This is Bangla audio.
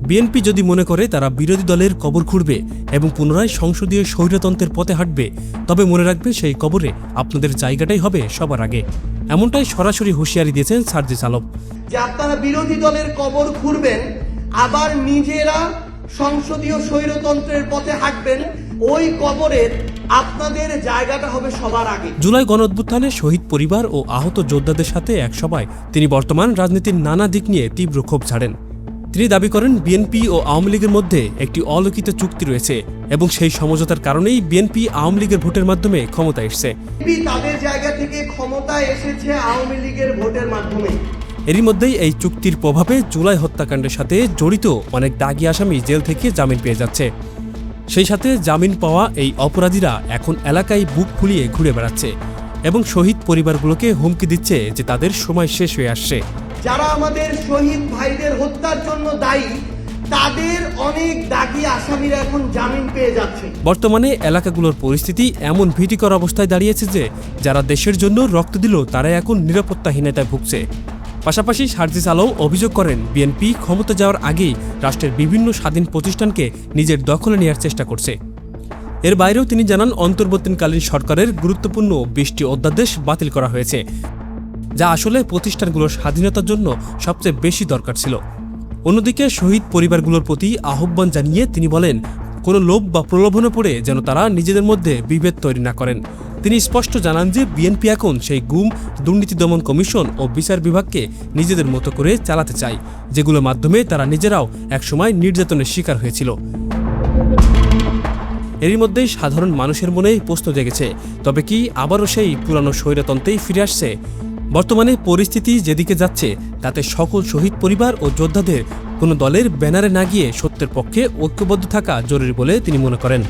বিএনপি যদি মনে করে তারা বিরোধী দলের কবর খুঁড়বে এবং পুনরায় সংসদীয় স্বৈরতন্ত্রের পথে হাঁটবে, তবে মনে রাখবে সেই কবরে আপনাদের জায়গাটাই হবে সবার আগে। এমনটাই সরাসরি হুঁশিয়ারি দিয়েছেন সার্জিস আলম। যে আপনারা বিরোধী দলের কবর খুঁড়বেন, আবার নিজেরা সংসদীয় স্বৈরতন্ত্রের পথে হাঁটবেন, ওই কবরের আপনাদের জায়গাটা হবে সবার আগে। জুলাই গণঅভ্যুত্থানে শহীদ পরিবার ও আহত যোদ্ধাদের সাথে এক সভায় তিনি বর্তমান রাজনীতির নানা দিক নিয়ে তীব্র ক্ষোভ ঝাড়েন। তিনি দাবি করেন বিএনপি ও আওয়ামী লীগের মধ্যে একটি অলিখিত চুক্তি রয়েছে এবং সেই সমঝোতার কারণেই বিএনপি আওয়ামী লীগের ভোটের মাধ্যমে ক্ষমতায় এসেছে। তাদের জায়গা থেকে ক্ষমতায় এসেছে আওয়ামী লীগের ভোটের মাধ্যমে। এরই মধ্যেই এই চুক্তির প্রভাবে জুলাই হত্যাকাণ্ডের সাথে জড়িত অনেক দাগী আসামি জেল থেকে জামিন পেয়ে যাচ্ছে। সেই সাথে জামিন পাওয়া এই অপরাধীরা এখন এলাকায় বুক ফুলিয়ে ঘুরে বেড়াচ্ছে এবং শহীদ পরিবারগুলোকে হুমকি দিচ্ছে যে তাদের সময় শেষ হয়ে আসছে। যারা আমাদের শহীদ ভাইদের হত্যার জন্য দায়ী, তাদের অনেক দাগী আসামিরা এখন জামিন পেয়ে যাচ্ছে। বর্তমানে এলাকাগুলোর পরিস্থিতি এমন ভীতিকর অবস্থায় দাঁড়িয়েছে যে যারা দেশের জন্য রক্ত দিল তারা এখন নিরাপত্তাহীনতায় ভুগছে। পাশাপাশি সার্জিস আলম অভিযোগ করেন বিএনপি ক্ষমতা যাওয়ার আগেই রাষ্ট্রের বিভিন্ন স্বাধীন প্রতিষ্ঠানকে নিজের দখলে নেওয়ার চেষ্টা করছে। এর বাইরেও তিনি জানান অন্তর্বর্তীকালীন সরকারের গুরুত্বপূর্ণ 20টি অধ্যাদেশ বাতিল করা হয়েছে, যা আসলে প্রতিষ্ঠানগুলোর স্বাধীনতার জন্য সবচেয়ে বেশি দরকার ছিল। অন্যদিকে শহীদ পরিবারগুলোর প্রতি আহ্বান জানিয়ে তিনি বলেন, কোনো লোভ বা প্রলোভনে পড়ে যেন তারা নিজেদের মধ্যে বিভেদ তৈরি না করেন। তিনি স্পষ্ট জানান যে বিএনপি এখন সেই গুম, দুর্নীতি দমন কমিশন ও বিচার বিভাগকে নিজেদের মতো করে চালাতে চায়, যেগুলোর মাধ্যমে তারা নিজেরাও একসময় নির্যাতনের শিকার হয়েছিল। এরই মধ্যেই সাধারণ মানুষের মনেই প্রশ্ন জেগেছে, তবে কি আবারও সেই পুরানো স্বৈরতন্ত্রেই ফিরে আসছে? বর্তমানে পরিস্থিতি যেদিকে যাচ্ছে তাতে সকল শহীদ পরিবার ও যোদ্ধাদের কোনো দলের ব্যানারে না গিয়ে সত্যের পক্ষে ঐক্যবদ্ধ থাকা জরুরি বলে তিনি মনে করেন।